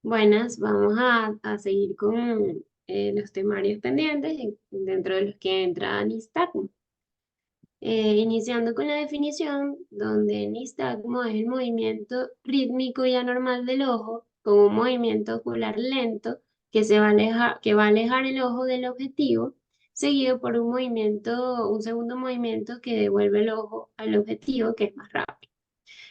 Buenas, vamos a seguir con los temarios pendientes dentro de los que entra nistagmo. Iniciando con la definición, donde nistagmo es el movimiento rítmico y anormal del ojo, con un movimiento ocular lento que va a alejar el ojo del objetivo, seguido por un segundo movimiento que devuelve el ojo al objetivo, que es más rápido.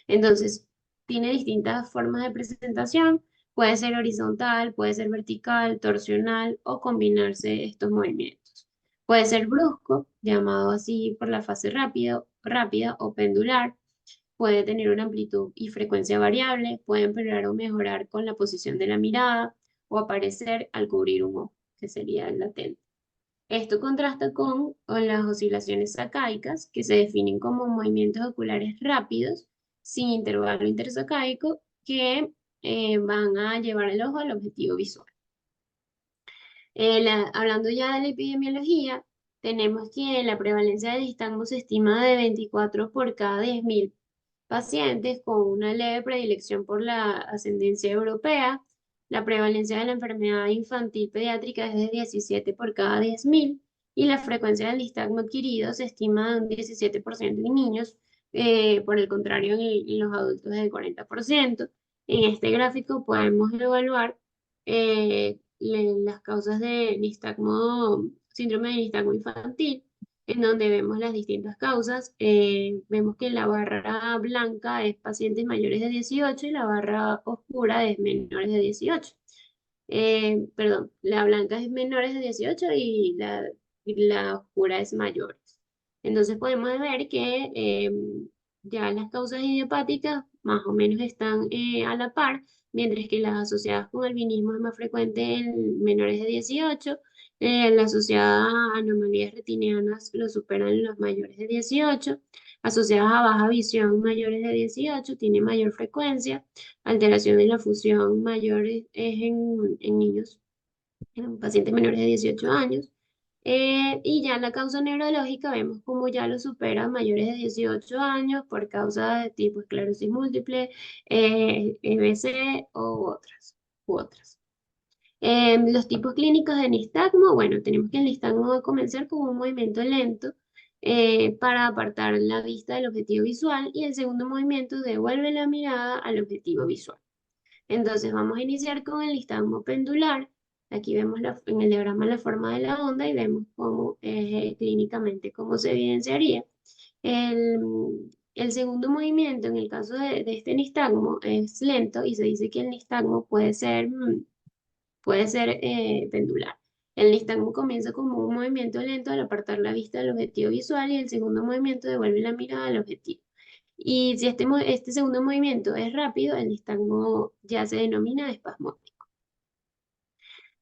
Entonces, tiene distintas formas de presentación, puede ser horizontal, puede ser vertical, torsional o combinarse estos movimientos. Puede ser brusco, llamado así por la fase rápida o pendular, puede tener una amplitud y frecuencia variable, puede empeorar o mejorar con la posición de la mirada o aparecer al cubrir un ojo, que sería el latente. Esto contrasta con las oscilaciones sacaicas, que se definen como movimientos oculares rápidos, sin intervalo intersacaico, que van a llevar el ojo al objetivo visual. Hablando ya de la epidemiología, tenemos que la prevalencia del nistagmo se estima de 24 por cada 10.000 pacientes, con una leve predilección por la ascendencia europea. La prevalencia de la enfermedad infantil pediátrica es de 17 por cada 10.000 y la frecuencia del nistagmo adquirido se estima de un 17% en niños, por el contrario en los adultos es del 40%. En este gráfico podemos evaluar las causas de nistagmo, síndrome de nistagmo infantil, en donde vemos las distintas causas. Vemos que la barra blanca es pacientes mayores de 18 y la barra oscura es menores de 18. Perdón, la blanca es menores de 18 y la oscura es mayores. Entonces podemos ver que ya las causas idiopáticas más o menos están a la par, mientras que las asociadas con albinismo es más frecuente en menores de 18, las asociadas a anomalías retinianas lo superan en los mayores de 18, asociadas a baja visión mayores de 18, tiene mayor frecuencia, alteración en la fusión mayor es en niños, en pacientes menores de 18 años. Y ya la causa neurológica vemos como ya lo supera mayores de 18 años por causa de tipo esclerosis múltiple, EBC u otras. Los tipos clínicos de nistagmo, bueno, tenemos que el nistagmo va a comenzar con un movimiento lento para apartar la vista del objetivo visual y el segundo movimiento devuelve la mirada al objetivo visual. Entonces vamos a iniciar con el nistagmo pendular. Aquí vemos en el diagrama la forma de la onda y vemos cómo clínicamente cómo se evidenciaría. El segundo movimiento en el caso de este nistagmo es lento y se dice que el nistagmo puede ser pendular. El nistagmo comienza como un movimiento lento al apartar la vista del objetivo visual y el segundo movimiento devuelve la mirada al objetivo. Y si este segundo movimiento es rápido, el nistagmo ya se denomina espasmódico.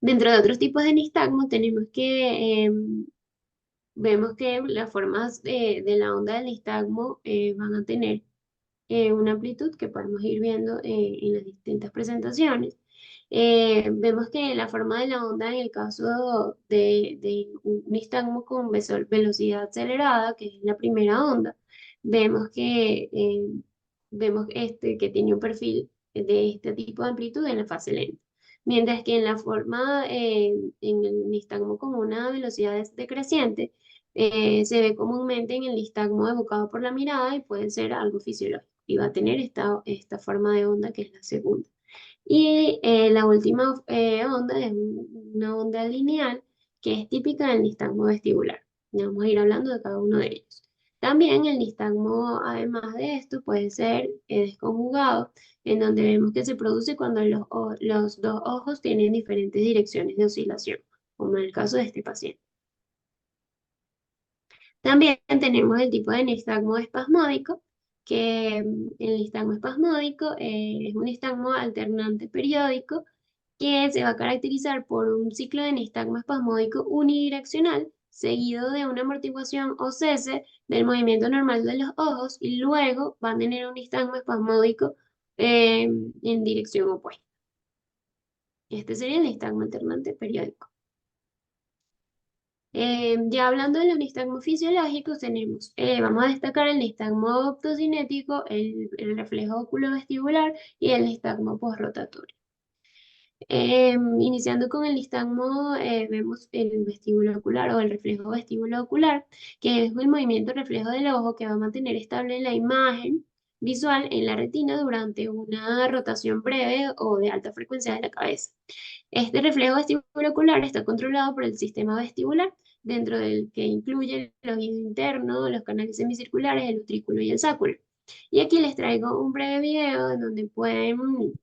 Dentro de otros tipos de nistagmo vemos que las formas de la onda del nistagmo van a tener una amplitud que podemos ir viendo en las distintas presentaciones. Vemos que la forma de la onda en el caso de un nistagmo con velocidad acelerada, que es la primera onda, vemos que tiene un perfil de este tipo de amplitud en la fase lenta. Mientras que en la forma, en el nistagmo con una velocidad decreciente, se ve comúnmente en el nistagmo evocado por la mirada y puede ser algo fisiológico y va a tener esta forma de onda que es la segunda. Y la última onda es una onda lineal que es típica del nistagmo vestibular. Ya vamos a ir hablando de cada uno de ellos. También el nistagmo, además de esto, puede ser desconjugado, en donde vemos que se produce cuando los dos ojos tienen diferentes direcciones de oscilación, como en el caso de este paciente. También tenemos el tipo de nistagmo espasmódico, que el nistagmo espasmódico es un nistagmo alternante periódico que se va a caracterizar por un ciclo de nistagmo espasmódico unidireccional, seguido de una amortiguación o cese del movimiento normal de los ojos, y luego van a tener un nistagmo espasmódico en dirección opuesta. Este sería el nistagmo alternante periódico. Ya hablando de los nistagmos fisiológicos, vamos a destacar el nistagmo optocinético, el reflejo oculovestibular y el nistagmo postrotatorio. Iniciando con el nistagmo, vemos el vestíbulo ocular o el reflejo vestíbulo ocular, que es el movimiento reflejo del ojo que va a mantener estable la imagen visual en la retina durante una rotación breve o de alta frecuencia de la cabeza. Este reflejo vestíbulo ocular está controlado por el sistema vestibular, dentro del que incluye el oído interno, los canales semicirculares, el utrículo y el sáculo. Y aquí les traigo un breve video en donde pueden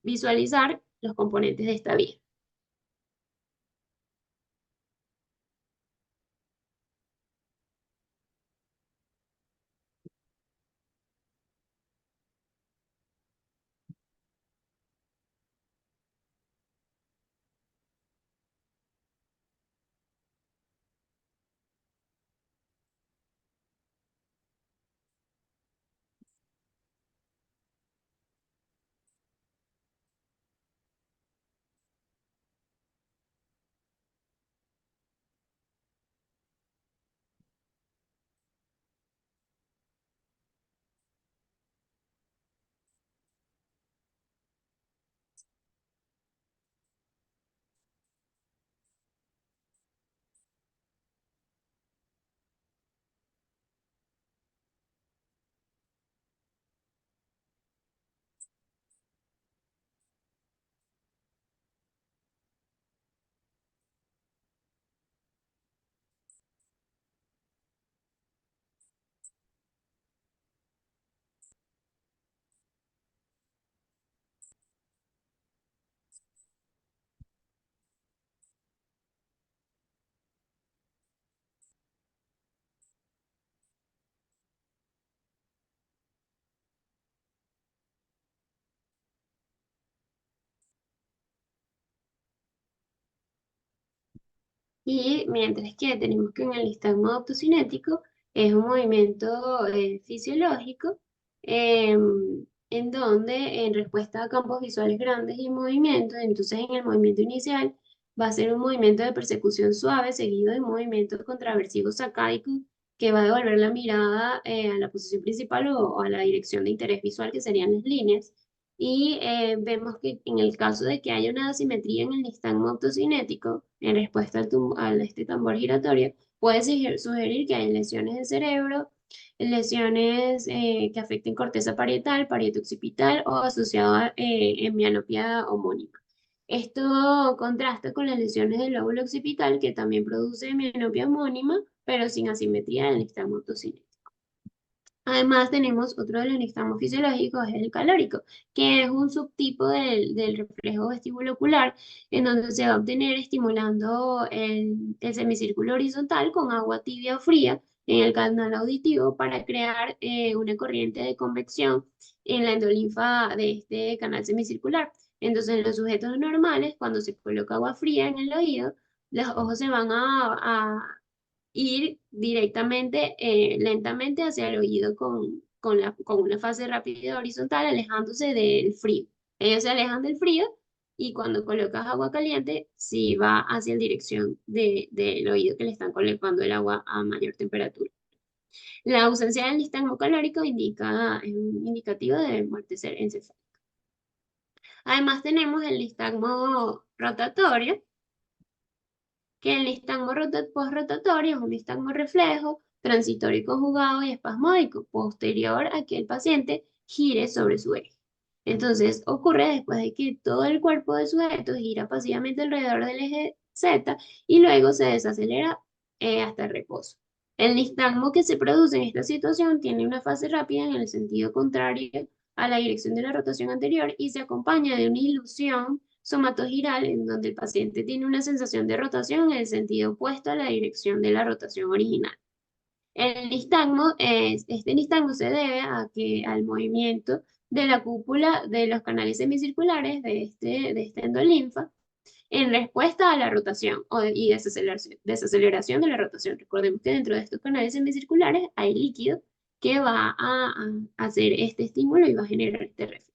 visualizar los componentes de esta vía. Y mientras que tenemos que en el nistagmo optocinético es un movimiento fisiológico en donde en respuesta a campos visuales grandes y movimientos, entonces en el movimiento inicial va a ser un movimiento de persecución suave seguido de un movimiento contraversivo sacádico que va a devolver la mirada a la posición principal o a la dirección de interés visual que serían las líneas. Y vemos que en el caso de que haya una asimetría en el nistagmo optocinético, en respuesta a este tambor giratorio, puede sugerir que hay lesiones del cerebro, lesiones que afecten corteza parietal, parieto occipital o asociada en mianopía homónima. Esto contrasta con las lesiones del lóbulo occipital, que también produce mianopía homónima, pero sin asimetría del nistagmo optocinético. Además, tenemos otro de los nistagmos fisiológicos, es el calórico, que es un subtipo del reflejo vestibulocular, en donde se va a obtener estimulando el semicírculo horizontal con agua tibia o fría en el canal auditivo para crear una corriente de convección en la endolinfa de este canal semicircular. Entonces, en los sujetos normales, cuando se coloca agua fría en el oído, los ojos se van a ir directamente, lentamente hacia el oído con una fase rápida horizontal, alejándose del frío. Ellos se alejan del frío y cuando colocas agua caliente, sí va hacia la dirección del oído que le están colocando el agua a mayor temperatura. La ausencia del nistagmo calórico es un indicativo de muerte encefálica. Además tenemos el nistagmo rotatorio, que el nistagmo postrotatorio es un nistagmo reflejo, transitorio y conjugado y espasmódico, posterior a que el paciente gire sobre su eje. Entonces, ocurre después de que todo el cuerpo del sujeto gira pasivamente alrededor del eje Z y luego se desacelera hasta el reposo. El nistagmo que se produce en esta situación tiene una fase rápida en el sentido contrario a la dirección de la rotación anterior y se acompaña de una ilusión somatogiral en donde el paciente tiene una sensación de rotación en el sentido opuesto a la dirección de la rotación original. Este nistagmo se debe al movimiento de la cúpula de los canales semicirculares de esta endolinfa en respuesta a la rotación y desaceleración de la rotación. Recordemos que dentro de estos canales semicirculares hay líquido que va a hacer este estímulo y va a generar este reflejo.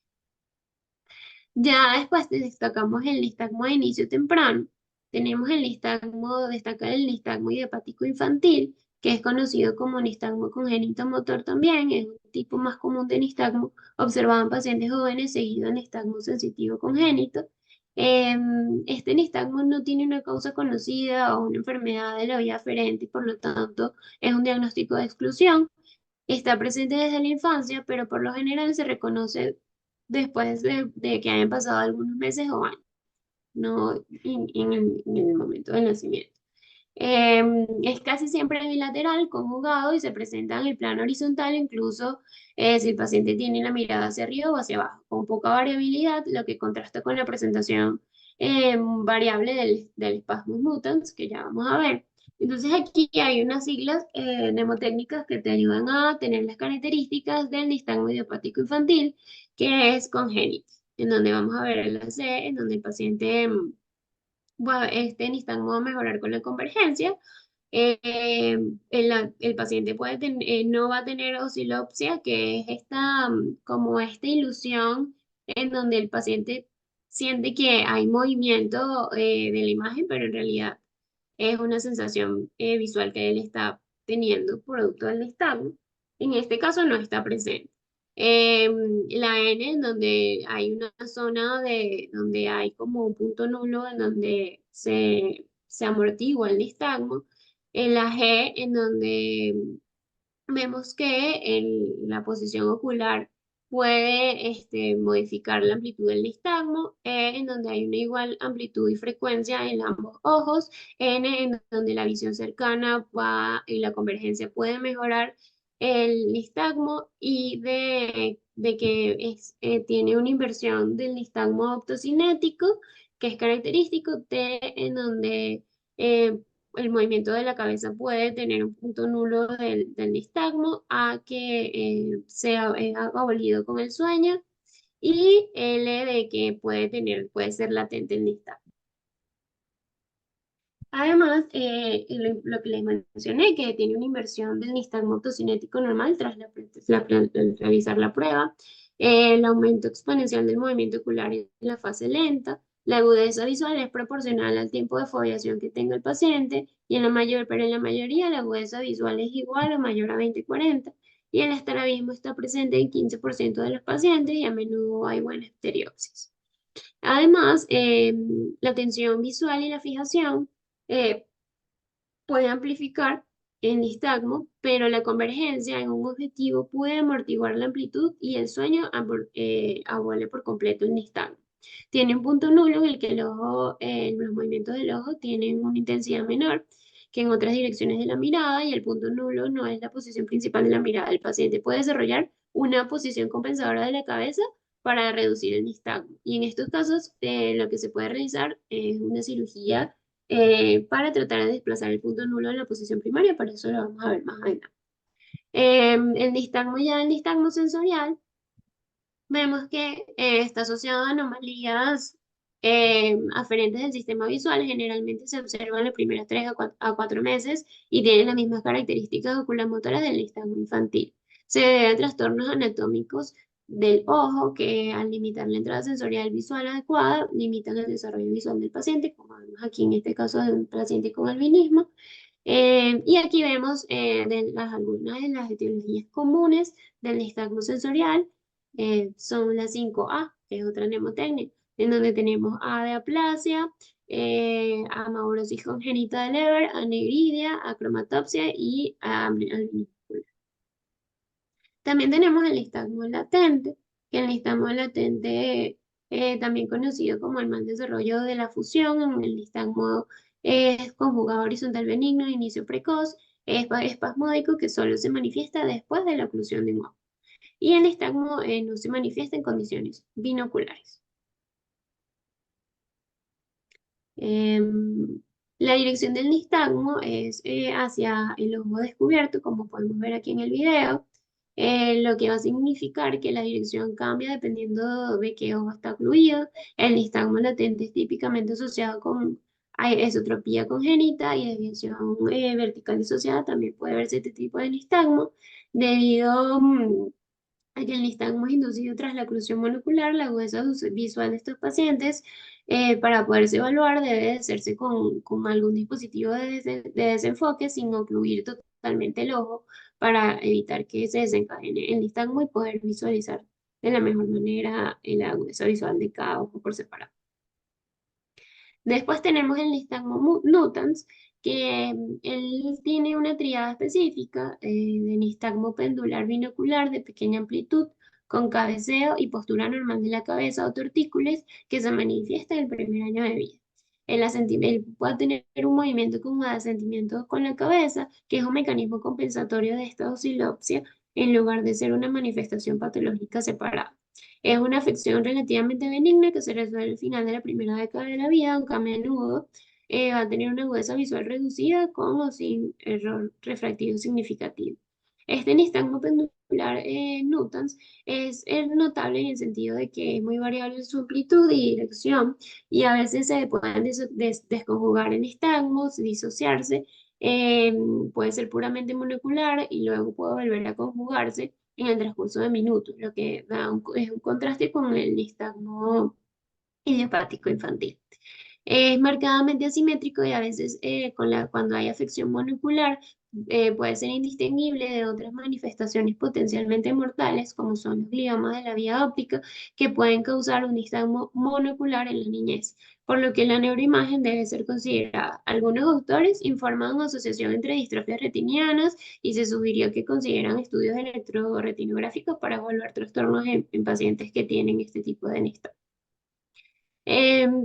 Ya después destacamos el nistagmo de inicio temprano. Tenemos destaca el nistagmo idiopático infantil, que es conocido como nistagmo congénito motor también, es un tipo más común de nistagmo observado en pacientes jóvenes seguido de nistagmo sensitivo congénito. Este nistagmo no tiene una causa conocida o una enfermedad de la vía aferente y por lo tanto es un diagnóstico de exclusión. Está presente desde la infancia, pero por lo general se reconoce después de que hayan pasado algunos meses o años, no en el momento del nacimiento. Es casi siempre bilateral, conjugado y se presenta en el plano horizontal, incluso si el paciente tiene la mirada hacia arriba o hacia abajo, con poca variabilidad, lo que contrasta con la presentación variable del spasmus mutans, que ya vamos a ver. Entonces aquí hay unas siglas mnemotécnicas que te ayudan a tener las características del nistagmo idiopático infantil, que es congénito, en donde vamos a ver la C, en donde el paciente bueno, este nistagmo va a mejorar con la convergencia. El paciente no va a tener oscilopsia, que es como esta ilusión en donde el paciente siente que hay movimiento de la imagen, pero en realidad es una sensación visual que él está teniendo producto del nistagmo. En este caso no está presente. La N, en donde hay una zona donde hay como un punto nulo en donde se amortigua el nistagmo. En la G, en donde vemos que la posición ocular puede modificar la amplitud del nistagmo, en donde hay una igual amplitud y frecuencia en ambos ojos, en donde la visión cercana y la convergencia puede mejorar el nistagmo y de que tiene una inversión del nistagmo optocinético, que es característico, T, en donde eh, el movimiento de la cabeza puede tener un punto nulo del nistagmo a que sea abolido con el sueño y L de que puede ser latente el nistagmo. Además, lo que les mencioné, que tiene una inversión del nistagmo autocinético normal tras realizar la prueba, el aumento exponencial del movimiento ocular en la fase lenta, la agudeza visual es proporcional al tiempo de foveación que tenga el paciente, pero en la mayoría la agudeza visual es igual o mayor a 20/40, y el estrabismo está presente en 15% de los pacientes y a menudo hay buena estereopsis. Además, la tensión visual y la fijación eh, puede amplificar el nistagmo, pero la convergencia en un objetivo puede amortiguar la amplitud y el sueño abole por completo el nistagmo. Tiene un punto nulo en el que los movimientos del ojo tienen una intensidad menor que en otras direcciones de la mirada y el punto nulo no es la posición principal de la mirada. El paciente puede desarrollar una posición compensadora de la cabeza para reducir el nistagmo. Y en estos casos, lo que se puede realizar es una cirugía para tratar de desplazar el punto nulo en la posición primaria, pero eso lo vamos a ver más adelante. El nistagmo sensorial, vemos que está asociado a anomalías aferentes del sistema visual, generalmente se observa en los primeros 3 a 4 meses y tiene las mismas características oculomotoras del nistagmo infantil. Se debe a trastornos anatómicos del ojo que al limitar la entrada sensorial visual adecuada, limitan el desarrollo visual del paciente, como vemos aquí en este caso de un paciente con albinismo. Y aquí vemos algunas de las etiologías comunes del nistagmo sensorial. Son las 5A, que es otra mnemotecnia, en donde tenemos A de aplasia, amaurosis congénita de Leber, anegridia, acromatopsia y albinismo. También tenemos el nistagmo latente, que el nistagmo latente, también conocido como el mal desarrollo de la fusión, en el nistagmo es conjugado horizontal benigno de inicio precoz, es espasmódico que solo se manifiesta después de la oclusión de un ojo. Y el nistagmo no se manifiesta en condiciones binoculares. Em, la dirección del nistagmo es hacia el ojo descubierto, como podemos ver aquí en el video, lo que va a significar que la dirección cambia dependiendo de qué ojo está ocluido. El nistagmo latente es típicamente asociado con esotropía congénita y desviación vertical disociada. También puede verse este tipo de nistagmo debido a que el nistagmo es inducido tras la oclusión monocular. La agudeza visual de estos pacientes, para poderse evaluar, debe de hacerse con algún dispositivo de desenfoque sin ocluir totalmente totalmente el ojo para evitar que se desencadene el nistagmo y poder visualizar de la mejor manera la agudeza visual de cada ojo por separado. Después tenemos el nistagmo nutans, que él tiene una tríada específica de nistagmo pendular binocular de pequeña amplitud, con cabeceo y postura normal de la cabeza o tortícolis que se manifiesta en el primer año de vida. Él puede tener un movimiento como de asentimiento con la cabeza, que es un mecanismo compensatorio de esta oscilopsia, en lugar de ser una manifestación patológica separada. Es una afección relativamente benigna que se resuelve al final de la primera década de la vida, aunque a menudo va a tener una agudeza visual reducida con o sin error refractivo significativo. Este nistagmo pendular nutans es notable en el sentido de que es muy variable en su amplitud y dirección, y a veces se pueden desconjugar en nistagmos, disociarse, eh, puede ser puramente monocular y luego puede volver a conjugarse en el transcurso de minutos, lo que es un contraste con el nistagmo idiopático infantil. Es marcadamente asimétrico y a veces cuando hay afección monocular puede ser indistinguible de otras manifestaciones potencialmente mortales, como son los gliomas de la vía óptica, que pueden causar un nistagmo monocular en la niñez, por lo que la neuroimagen debe ser considerada. Algunos autores informan una asociación entre distrofias retinianas y se sugirió que consideran estudios electroretinográficos para evaluar trastornos en pacientes que tienen este tipo de nistagmo.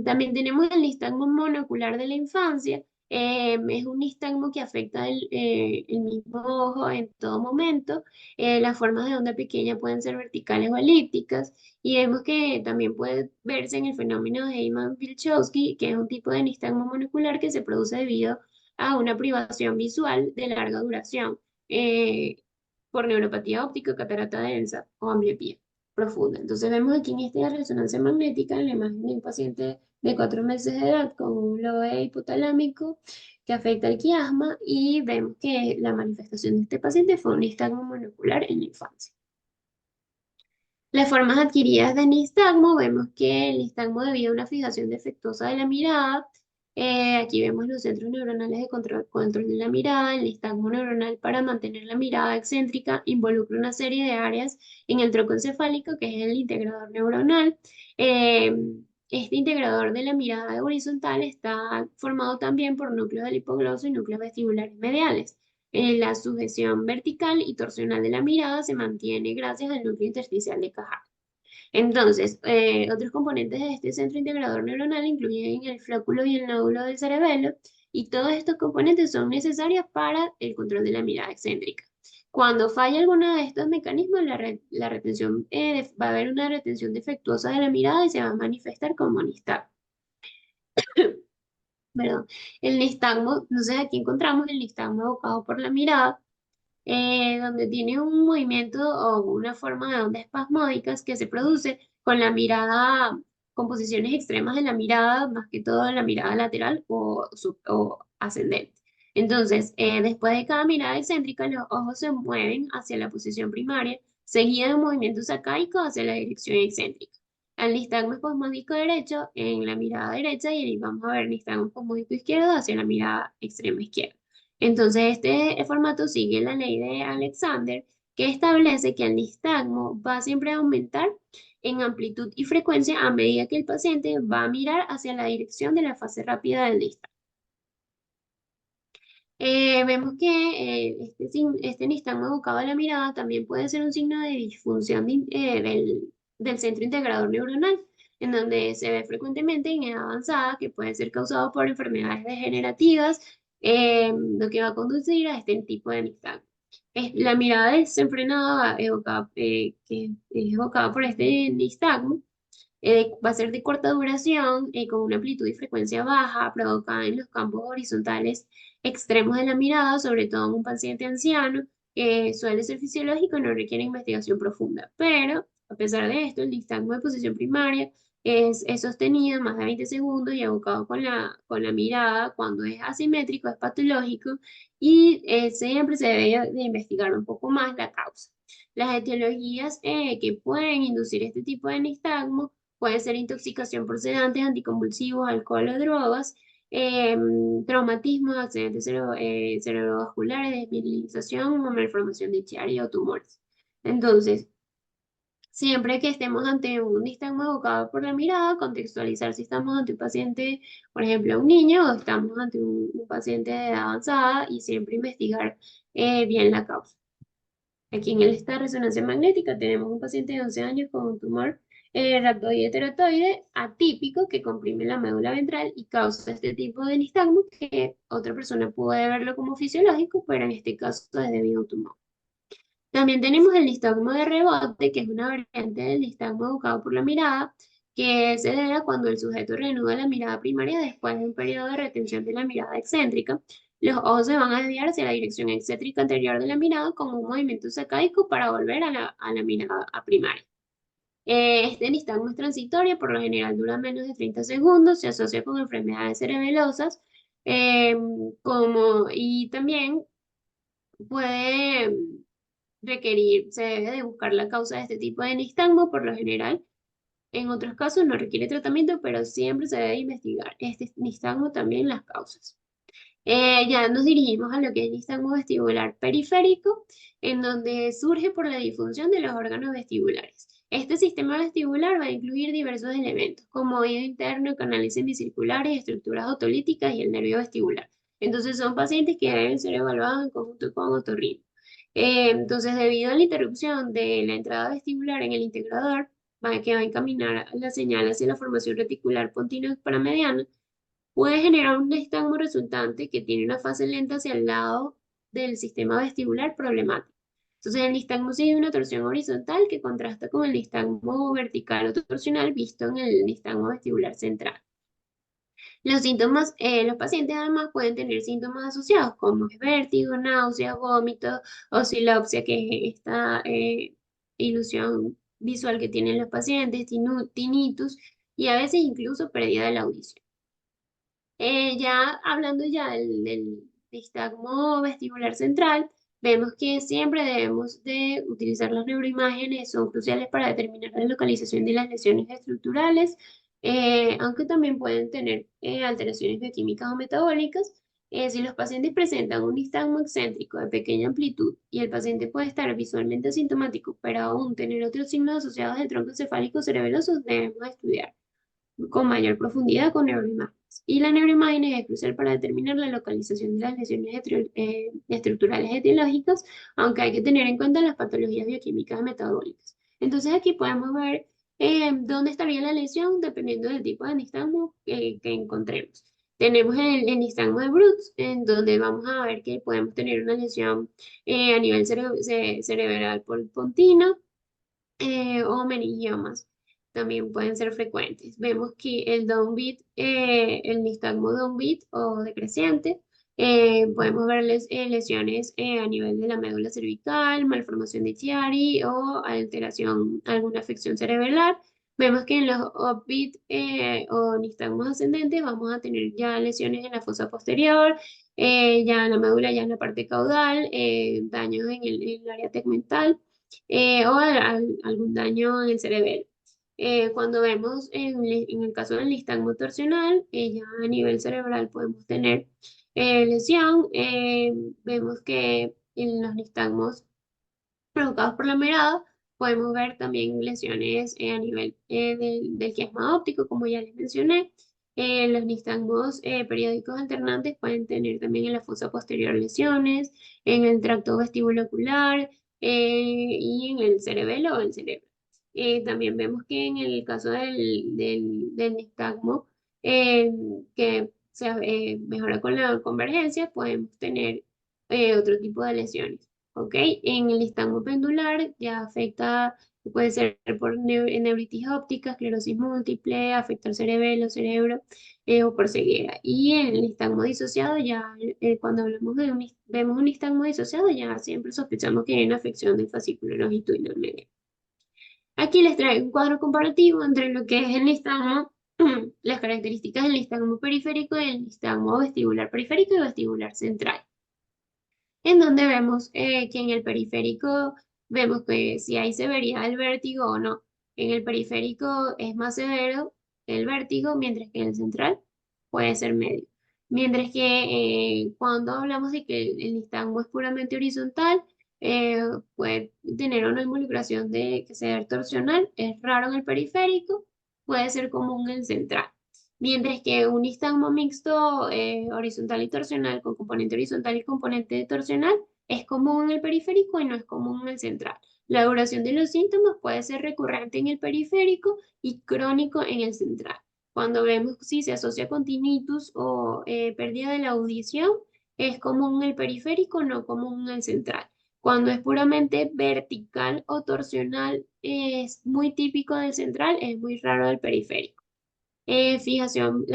También tenemos el nistagmo monocular de la infancia. Es un nistagmo que afecta el mismo ojo en todo momento. Las formas de onda pequeña pueden ser verticales o elípticas. Y vemos que también puede verse en el fenómeno de Heyman-Wilczewski, que es un tipo de nistagmo monocular que se produce debido a una privación visual de larga duración eh, por neuropatía óptica, catarata densa o ambliopía profunda. Entonces vemos aquí en esta resonancia magnética en la imagen de un paciente de 4 meses de edad con un lobe hipotalámico que afecta el quiasma y vemos que la manifestación de este paciente fue un nistagmo monocular en la infancia. Las formas adquiridas de nistagmo, vemos que el nistagmo debido a una fijación defectuosa de la mirada, aquí vemos los centros neuronales de control de la mirada, el nistagmo neuronal para mantener la mirada excéntrica involucra una serie de áreas en el tronco encefálico que es el integrador neuronal. Eh, este integrador de la mirada horizontal está formado también por núcleos del hipogloso y núcleos vestibulares mediales. La sujeción vertical y torsional de la mirada se mantiene gracias al núcleo intersticial de Cajar. Entonces, otros componentes de este centro integrador neuronal incluyen el flóculo y el nódulo del cerebelo, y todos estos componentes son necesarios para el control de la mirada excéntrica. Cuando falla alguno de estos mecanismos, la retención, va a haber una retención defectuosa de la mirada y se va a manifestar como nistagmo. Perdón. El nistagmo, entonces aquí encontramos el nistagmo evocado por la mirada, donde tiene un movimiento o una forma de onda espasmódicas que se produce con la mirada, con posiciones extremas de la mirada, más que todo la mirada lateral o ascendente. Entonces, después de cada mirada excéntrica, los ojos se mueven hacia la posición primaria, seguida de un movimiento sacáico hacia la dirección excéntrica. Al nistagmo espasmódico derecho en la mirada derecha y vamos a ver nistagmo espasmódico izquierdo hacia la mirada extrema izquierda. Entonces, este formato sigue la ley de Alexander, que establece que el nistagmo va siempre a aumentar en amplitud y frecuencia a medida que el paciente va a mirar hacia la dirección de la fase rápida del nistagmo. Vemos que este nistagmo evocado a la mirada también puede ser un signo de disfunción del centro integrador neuronal, en donde se ve frecuentemente en edad avanzada, que puede ser causado por enfermedades degenerativas, lo que va a conducir a este tipo de nistagmo. La mirada desenfrenada que es evocada por este nistagmo va a ser de corta duración, con una amplitud y frecuencia baja, provocada en los campos horizontales extremos de la mirada, sobre todo en un paciente anciano, que suele ser fisiológico y no requiere investigación profunda. Pero, a pesar de esto, el nistagmo de posición primaria es sostenido más de 20 segundos y evocado con la mirada. Cuando es asimétrico, es patológico y siempre se debe de investigar un poco más la causa. Las etiologías que pueden inducir este tipo de nistagmo puede ser intoxicación por sedantes, anticonvulsivos, alcohol o drogas, traumatismos, accidentes cerebrovasculares, desmielinización o malformación de Chiari o tumores. Entonces, siempre que estemos ante un nistagmo evocado por la mirada, contextualizar si estamos ante un paciente, por ejemplo, un niño, o estamos ante un paciente de edad avanzada y siempre investigar bien la causa. Aquí en esta resonancia magnética tenemos un paciente de 11 años con un tumor rhabdoide teratoide atípico que comprime la médula ventral y causa este tipo de nistagmo que otra persona puede verlo como fisiológico, pero en este caso es debido a un tumor. También tenemos el nistagmo de rebote, que es una variante del nistagmo evocado por la mirada, que se debe a cuando el sujeto reanuda la mirada primaria después de un periodo de retención de la mirada excéntrica. Los ojos se van a desviar hacia la dirección excéntrica anterior de la mirada como un movimiento sacádico para volver a la mirada primaria. Este nistagmo es transitorio, por lo general dura menos de 30 segundos, se asocia con enfermedades cerebelosas, y también puede requerir, se debe de buscar la causa de este tipo de nistagmo, por lo general. En otros casos no requiere tratamiento, pero siempre se debe investigar este nistagmo también las causas. Ya nos dirigimos a lo que es nistagmo vestibular periférico, en donde surge por la disfunción de los órganos vestibulares. Este sistema vestibular va a incluir diversos elementos, como oído interno, canales semicirculares, estructuras otolíticas y el nervio vestibular. Entonces son pacientes que deben ser evaluados en conjunto con otorrino. Entonces, debido a la interrupción de la entrada vestibular en el integrador, que va a encaminar la señal hacia la formación reticular pontino paramediana, puede generar un nistagmo resultante que tiene una fase lenta hacia el lado del sistema vestibular problemático. Entonces, el nistagmo sigue una torsión horizontal que contrasta con el nistagmo vertical o torsional visto en el nistagmo vestibular central. Los síntomas, los pacientes además pueden tener síntomas asociados como vértigo, náuseas, vómitos, oscilopsia, que es esta ilusión visual que tienen los pacientes, tinnitus y a veces incluso pérdida de la audición. Ya hablando ya del nistagmo vestibular central, vemos que siempre debemos de utilizar las neuroimágenes, son cruciales para determinar la localización de las lesiones estructurales, aunque también pueden tener alteraciones bioquímicas o metabólicas. Si los pacientes presentan un nistagmo excéntrico de pequeña amplitud y el paciente puede estar visualmente asintomático, pero aún tener otros signos asociados del tronco encefálico cerebeloso, debemos estudiar con mayor profundidad con neuroimágenes. Y la neuroimagen es crucial para determinar la localización de las lesiones estructurales etiológicas, aunque hay que tener en cuenta las patologías bioquímicas y metabólicas. Entonces aquí podemos ver dónde estaría la lesión dependiendo del tipo de nistagmo que encontremos. Tenemos el nistagmo de Brooks, en donde vamos a ver que podemos tener una lesión a nivel cerebral por pontina, o meningiomas también pueden ser frecuentes. Vemos que el downbeat, el nistagmo downbeat o decreciente, podemos ver lesiones a nivel de la médula cervical, malformación de Chiari o alteración, alguna afección cerebral. Vemos que en los upbeat o nistagmos ascendentes vamos a tener ya lesiones en la fosa posterior, ya en la médula, ya en la parte caudal, daños en el área tegmental o algún daño en el cerebelo. Cuando vemos en el caso del nistagmo torsional, ya a nivel cerebral podemos tener lesión. Vemos que en los nistagmos provocados por la mirada podemos ver también lesiones a nivel del quiasma óptico, como ya les mencioné. Los nistagmos periódicos alternantes pueden tener también en la fosa posterior lesiones, en el tracto vestibulocular y en el cerebelo o el cerebro. También vemos que en el caso del nistagmo eh, que se mejora con la convergencia, podemos tener otro tipo de lesiones. ¿Ok? En el nistagmo pendular ya afecta, puede ser por neuritis óptica, esclerosis múltiple, afectar cerebelo, cerebro o por ceguera. Y en el nistagmo disociado ya, cuando hablamos de vemos un nistagmo disociado, ya siempre sospechamos que hay una afección del fascículo longitudinal medio. Aquí les traigo un cuadro comparativo entre lo que es el nistagmo, las características del nistagmo periférico y el nistagmo vestibular periférico y vestibular central, en donde vemos que en el periférico vemos que si hay severidad del vértigo o no. En el periférico es más severo el vértigo, mientras que en el central puede ser medio. Mientras que cuando hablamos de que el nistagmo es puramente horizontal, eh, puede tener una involucración de que sea torsional, es raro en el periférico, puede ser común en el central. Mientras que un nistagmo mixto horizontal y torsional, con componente horizontal y componente torsional, es común en el periférico y no es común en el central. La duración de los síntomas puede ser recurrente en el periférico y crónico en el central. Cuando vemos si se asocia con tinnitus o pérdida de la audición, es común en el periférico, no común en el central. Cuando es puramente vertical o torsional, es muy típico del central, es muy raro del periférico. La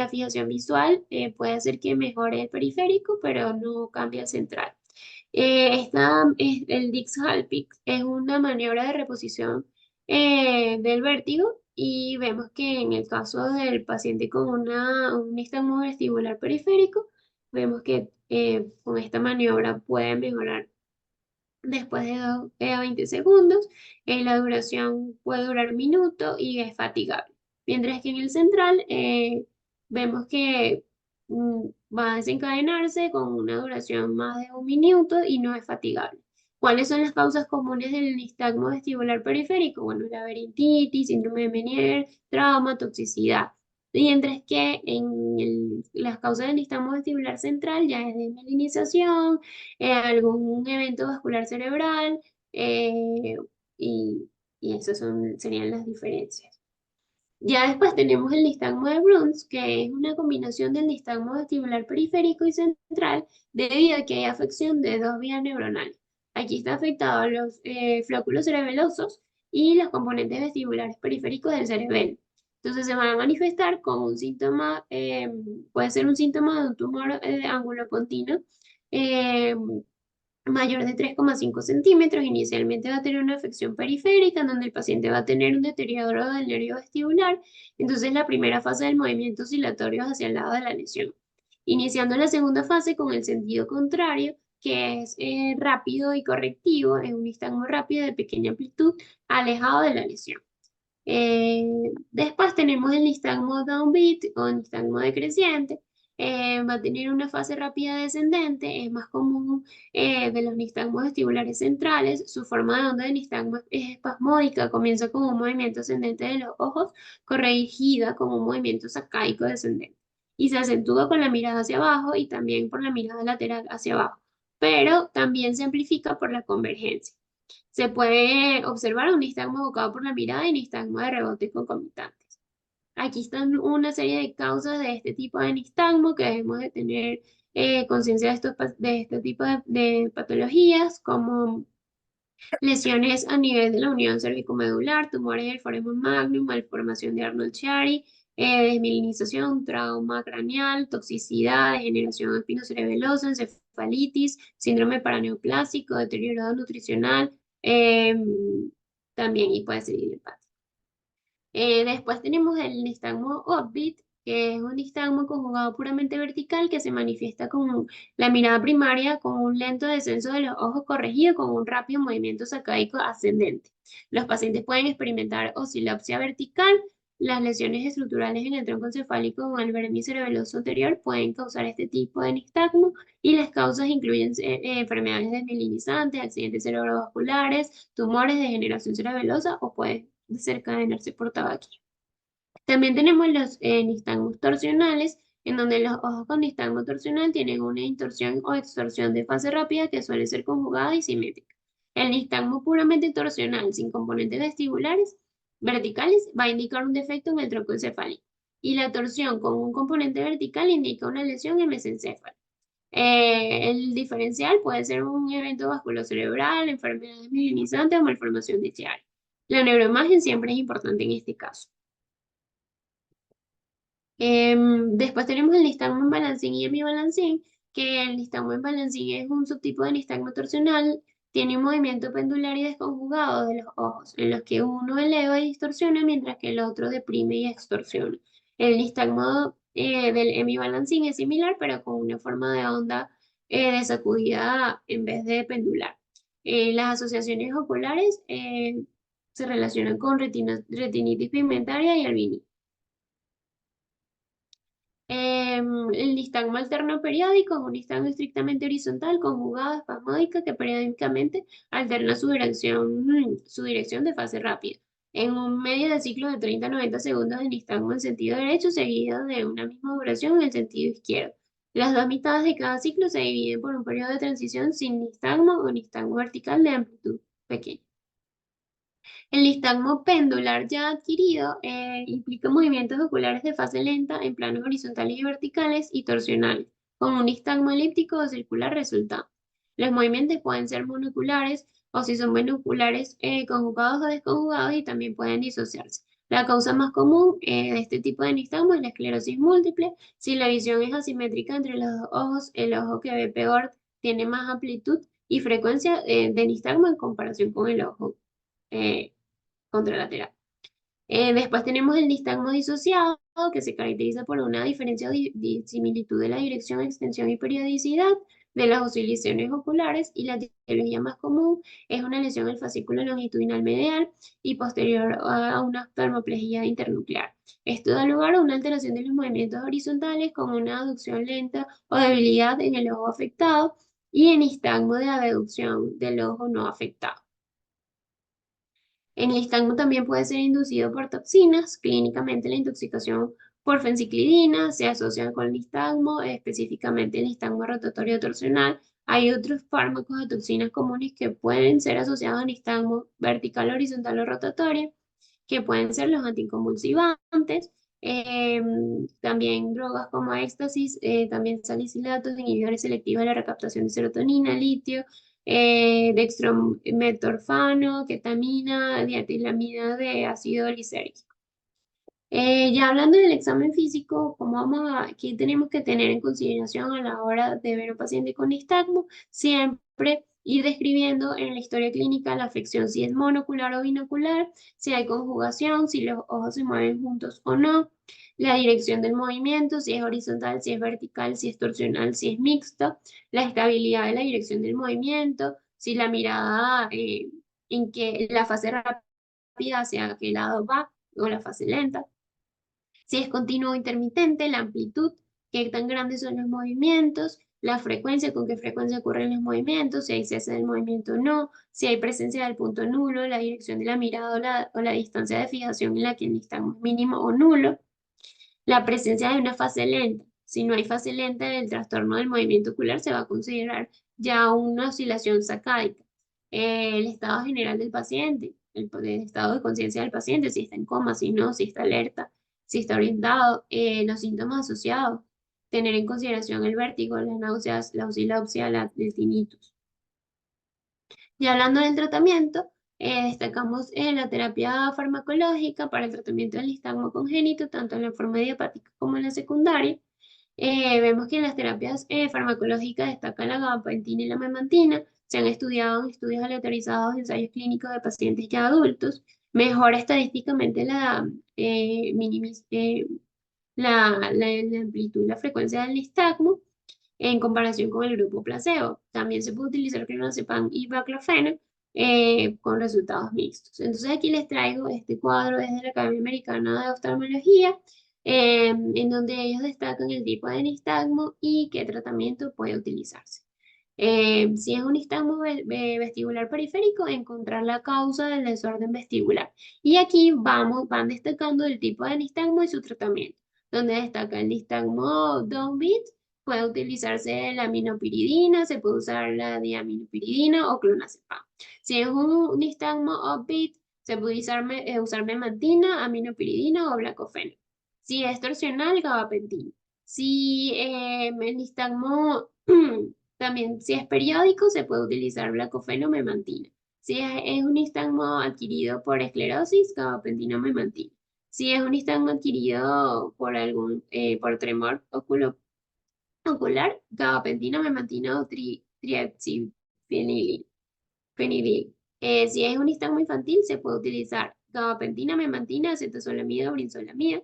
fijación visual puede hacer que mejore el periférico, pero no cambia el central. El Dix-Hallpike es una maniobra de reposición del vértigo y vemos que en el caso del paciente con un nistagmo vestibular periférico, vemos que con esta maniobra puede mejorar después de 20 segundos. La duración puede durar un minuto y es fatigable. Mientras que en el central vemos que va a desencadenarse con una duración más de un minuto y no es fatigable. ¿Cuáles son las causas comunes del nistagmo vestibular periférico? Bueno, la laberintitis, síndrome de Meniere, trauma, toxicidad. Mientras que las causas del nistagmo vestibular central ya es de mielinización, algún evento vascular cerebral, eh, y, y esas serían las diferencias. Ya después tenemos el nistagmo de Bruns, que es una combinación del nistagmo vestibular periférico y central debido a que hay afección de dos vías neuronales. Aquí está afectado los flóculos cerebelosos y los componentes vestibulares periféricos del cerebelo. Entonces se van a manifestar con un síntoma, puede ser un síntoma de un tumor angulopontino, eh, mayor de 3,5 centímetros. Inicialmente va a tener una afección periférica, en donde el paciente va a tener un deterioro del nervio vestibular. Entonces, la primera fase del movimiento oscilatorio es hacia el lado de la lesión. Iniciando la segunda fase con el sentido contrario, que es rápido y correctivo, es un nistagmo rápido de pequeña amplitud, alejado de la lesión. Después tenemos el nistagmo downbeat o nistagmo decreciente. Va a tener una fase rápida descendente, es más común de los nistagmos vestibulares centrales. Su forma de onda de nistagmo es espasmódica, comienza con un movimiento ascendente de los ojos, corregida con un movimiento sacáico descendente. Y se acentúa con la mirada hacia abajo y también por la mirada lateral hacia abajo, pero también se amplifica por la convergencia. Se puede observar un nistagmo evocado por la mirada y nistagmo de rebote concomitantes. Aquí están una serie de causas de este tipo de nistagmo que debemos de tener conciencia de este tipo de patologías, como lesiones a nivel de la unión cervicomedular, tumores del foramen magnum, malformación de Arnold-Chiari, desmielinización, trauma craneal, toxicidad, degeneración espinocerebelosa, encefalitis, síndrome paraneoplásico, deterioro nutricional, también y puede ser idiopático. Después tenemos el nistagmo Orbit, que es un nistagmo conjugado puramente vertical que se manifiesta con la mirada primaria, con un lento descenso de los ojos corregido con un rápido movimiento sacádico ascendente. Los pacientes pueden experimentar oscilopsia vertical. Las lesiones estructurales en el tronco encefálico o el vermis cerebeloso anterior pueden causar este tipo de nistagmo, y las causas incluyen enfermedades desmielinizantes, accidentes cerebrovasculares, tumores, degeneración cerebelosa o puede desencadenarse por tabaquismo. También tenemos los nistagmos torsionales, en donde los ojos con nistagmo torsional tienen una intorsión o extorsión de fase rápida que suele ser conjugada y simétrica. El nistagmo puramente torsional, sin componentes vestibulares verticales, va a indicar un defecto en el tronco encefálico. Y la torsión con un componente vertical indica una lesión en mesencéfalo. El diferencial puede ser un evento vasculocerebral, enfermedad desmielinizante o malformación de Chiari. La neuroimagen siempre es importante en este caso. Después tenemos el nistagmo en balancín y hemibalancín, que el nistagmo en balancín es un subtipo de nistagmo torsional, tiene un movimiento pendular y desconjugado de los ojos, en los que uno eleva y distorsiona mientras que el otro deprime y extorsiona. El nistagmo del hemibalancín es similar, pero con una forma de onda de sacudida en vez de pendular. Las asociaciones oculares se relacionan con retinitis pigmentaria y albinismo. El nistagmo alterno periódico es un nistagmo estrictamente horizontal, conjugado, espasmódica, que periódicamente alterna su dirección de fase rápida. En un medio de ciclo de 30 a 90 segundos de nistagmo en sentido derecho, seguido de una misma duración en el sentido izquierdo. Las dos mitades de cada ciclo se dividen por un periodo de transición sin nistagmo o nistagmo vertical de amplitud pequeña. El nistagmo pendular ya adquirido implica movimientos oculares de fase lenta en planos horizontales y verticales y torsionales, con un nistagmo elíptico o circular resultante. Los movimientos pueden ser monoculares o si son binoculares, conjugados o desconjugados y también pueden disociarse. La causa más común de este tipo de nistagmo es la esclerosis múltiple. Si la visión es asimétrica entre los dos ojos, el ojo que ve peor tiene más amplitud y frecuencia de nistagmo en comparación con el ojo eh, contralateral. Después tenemos el nistagmo disociado, que se caracteriza por una diferencia o disimilitud de la dirección, extensión y periodicidad de las oscilaciones oculares, y la etiología más común es una lesión del fascículo longitudinal medial y posterior a una oftalmoplegia internuclear. Esto da lugar a una alteración de los movimientos horizontales con una aducción lenta o debilidad en el ojo afectado y en nistagmo de abducción del ojo no afectado. El nistagmo también puede ser inducido por toxinas. Clínicamente, la intoxicación por fenciclidina se asocia con el nistagmo, específicamente el nistagmo rotatorio torsional. Hay otros fármacos de toxinas comunes que pueden ser asociados a nistagmo vertical, horizontal o rotatorio, que pueden ser los anticonvulsivantes. También drogas como éxtasis, también salicilatos, inhibidores selectivos de la recaptación de serotonina, litio, dextrometorfano, ketamina, dietilamida de ácido glicérico. Ya hablando del examen físico, ¿qué tenemos que tener en consideración a la hora de ver a un paciente con nistagmo? Siempre ir describiendo en la historia clínica la afección, si es monocular o binocular, si hay conjugación, si los ojos se mueven juntos o no, la dirección del movimiento, si es horizontal, si es vertical, si es torsional, si es mixto, la estabilidad de la dirección del movimiento, si la mirada en que la fase rápida hacia qué lado va o la fase lenta. Si es continuo o intermitente, la amplitud, qué tan grandes son los movimientos, la frecuencia, con qué frecuencia ocurren los movimientos, si hay cese del movimiento o no, si hay presencia del punto nulo, la dirección de la mirada o la distancia de fijación en la que el nistagmo es mínimo o nulo, la presencia de una fase lenta. Si no hay fase lenta del trastorno del movimiento ocular, se va a considerar ya una oscilación sacádica. El estado general del paciente, el estado de conciencia del paciente, si está en coma, si no, si está alerta, si está orientado, los síntomas asociados, tener en consideración el vértigo, las náuseas, la oscilopsia, el tinnitus. Y hablando del tratamiento, destacamos la terapia farmacológica para el tratamiento del nistagmo congénito, tanto en la forma idiopática como en la secundaria. Vemos que en las terapias farmacológicas destacan la gabapentina y la memantina. Se han estudiado en estudios aleatorizados, ensayos clínicos de pacientes ya adultos. Mejora estadísticamente la amplitud y la frecuencia del nistagmo en comparación con el grupo placebo. También se puede utilizar clonazepam y baclofeno con resultados mixtos. Entonces aquí les traigo este cuadro desde la Academia Americana de Oftalmología, en donde ellos destacan el tipo de nistagmo y qué tratamiento puede utilizarse. Si es un nistagmo vestibular periférico, encontrar la causa del desorden vestibular. Y aquí van destacando el tipo de nistagmo y su tratamiento, donde destaca el nistagmo downbeat. Puede utilizarse la aminopiridina, se puede usar la diaminopiridina o clonazepam. Si es un nistagmo upbeat, se puede usar memantina, aminopiridina o blacofeno. Si es torsional, gabapentina. Si el nistagmo también, si es periódico, se puede utilizar blacofeno o memantina. Si es un nistagmo adquirido por esclerosis, gabapentina o memantina. Si es un nistagmo adquirido por tremor ocular, gabapentina, memantina o triacilfenil. Si es un nistagmo infantil, se puede utilizar gabapentina, memantina, acetazolamida o brinzolamida.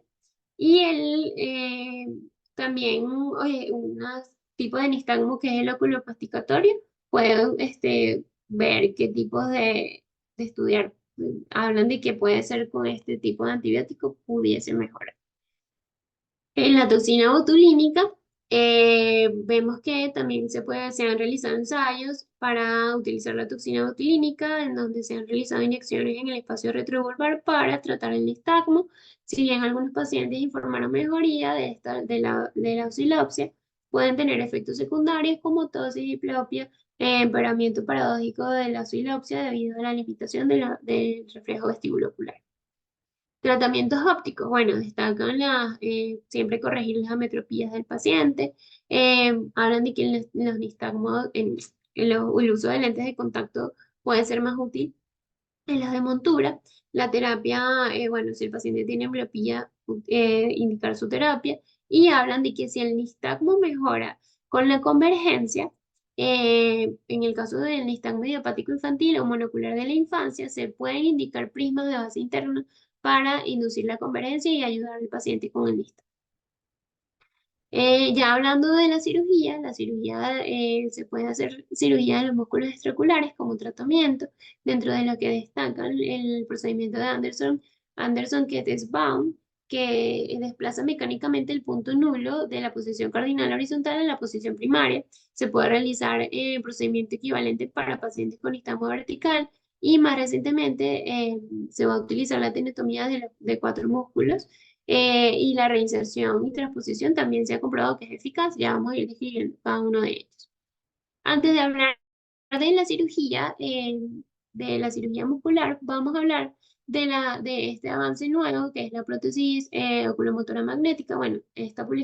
Y también un tipo de nistagmo que es el oculoplasticatorio, pueden ver qué tipo de estudiar. Hablan de que puede ser con este tipo de antibiótico pudiese mejorar. En la toxina botulínica, Vemos que también se han realizado ensayos para utilizar la toxina botulínica, en donde se han realizado inyecciones en el espacio retrobulbar para tratar el nistagmo. Si bien algunos pacientes informaron mejoría de la osilopsia, pueden tener efectos secundarios como tos y diplopia, empeoramiento paradójico de la osilopsia debido a la limitación del reflejo vestibulocular. Tratamientos ópticos, bueno, destacan siempre corregir las ametropías del paciente. Hablan de que los nistagmos, el uso de lentes de contacto puede ser más útil en los de montura. La terapia, bueno, si el paciente tiene ambliopía, indicar su terapia. Y hablan de que si el nistagmo mejora con la convergencia, en el caso del nistagmo idiopático infantil o monocular de la infancia, se pueden indicar prismas de base interna para inducir la convergencia y ayudar al paciente con el nistagmo. Ya hablando de la cirugía se puede hacer cirugía de los músculos extraculares como tratamiento, dentro de lo que destacan el procedimiento de Anderson Kettlesbaum, que desplaza mecánicamente el punto nulo de la posición cardinal horizontal a la posición primaria. Se puede realizar procedimiento equivalente para pacientes con istmo vertical y más recientemente se va a utilizar la tenotomía de cuatro músculos y la reinserción y transposición también se ha comprobado que es eficaz. Ya vamos a ir describiendo cada uno de ellos. Antes de hablar de la cirugía muscular, vamos a hablar de este avance nuevo que es la prótesis oculomotora magnética. Bueno, esta